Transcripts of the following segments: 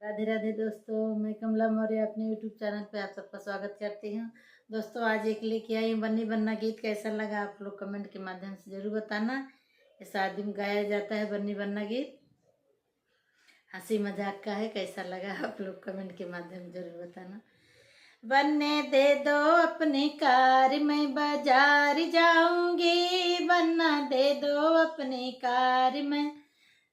राधे राधे दोस्तों, मैं कमला मौर्य अपने यूट्यूब चैनल पे आप सबका स्वागत करती हूँ। दोस्तों आज एक लेके आई हूँ बन्नी बन्ना गीत। कैसा लगा आप लोग कमेंट के माध्यम से जरूर बताना। ये शादी में गाया जाता है बन्नी बन्ना गीत, हंसी मजाक का है। कैसा लगा आप लोग कमेंट के माध्यम से जरूर बताना। बनने दे दो अपनी कार, मैं बाजार जाऊंगी। बनना दे दो अपनी कार, मैं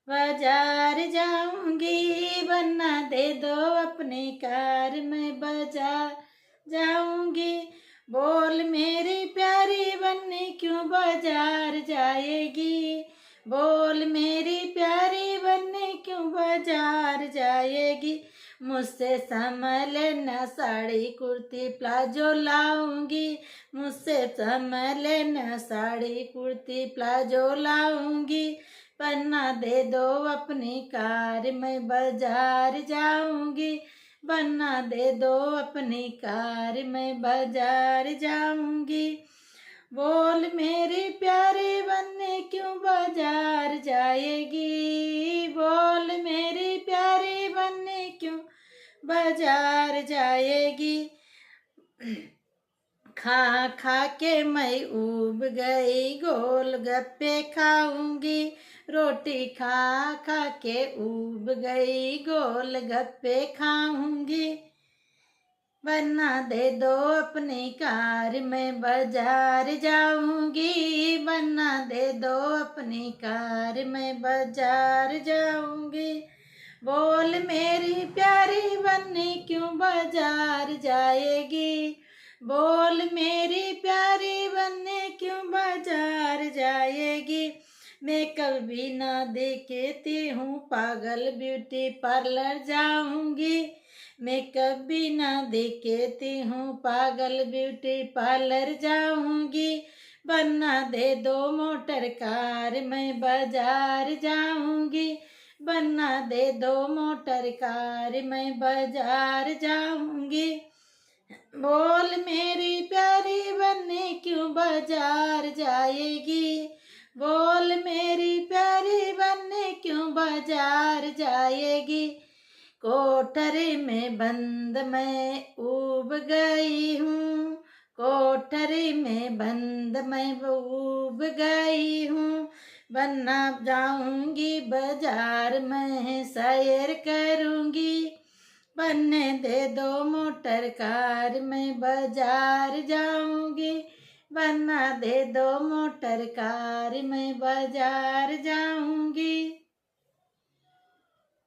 बाजार जाऊंगी। बनना दे दो अपनी कार, मैं बाजार जाऊंगी। बोल मेरी प्यारी बन्नी क्यों बाजार जाएगी। बोल मेरी प्यारी बन्नी क्यों बाजार जाएगी। मुझसे संभल न साड़ी कुर्ती प्लाजो लाऊंगी। मुझसे संभल न साड़ी कुर्ती प्लाजो लाऊंगी। बनना दे दो अपनी कार, मैं बाजार जाऊंगी। बनना दे दो अपनी कार, मैं बाजार जाऊंगी। बोल मेरी प्यारी बन्नी क्यों बाजार जाएगी। बोल मेरी प्यारी बन्नी क्यों बाजार जाएगी। खा खा के मैं ऊब गई, गोल गप्पे खाऊंगी। रोटी खा खा के ऊब गई, गोल गप्पे खाऊंगी। बनना दे दो अपनी कार, मैं बाजार जाऊंगी। बनना दे दो अपनी कार, मैं बाजार जाऊंगी। बोल मेरी प्यारी बन्नी क्यों बाजार जाएगी। बोल मेरी प्यारी बन्नी क्यों बाजार जाएगी। मैं कभी ना देखती हूँ पागल ब्यूटी पार्लर जाऊंगी। मैं कभी ना देखती हूँ पागल ब्यूटी पार्लर जाऊंगी। बनना दे दो मोटर कार, मैं बाजार जाऊंगी। बनना दे दो मोटर कार, मैं बाजार जाऊंगी। बोल मेरी प्यारी बन्नी क्यों बाजार जाएगी। बोल मेरी प्यारी बन्नी क्यों बाजार जाएगी। कोठरी में बंद मैं ऊब गई हूँ। कोठरी में बंद मैं ऊब गई हूँ। बनना जाऊंगी बाजार में सैर करूंगी। बनने दे दो मोटर कार, मैं बाजार जाऊंगी। बनना दे दो मोटर कार, मैं बाजार जाऊंगी।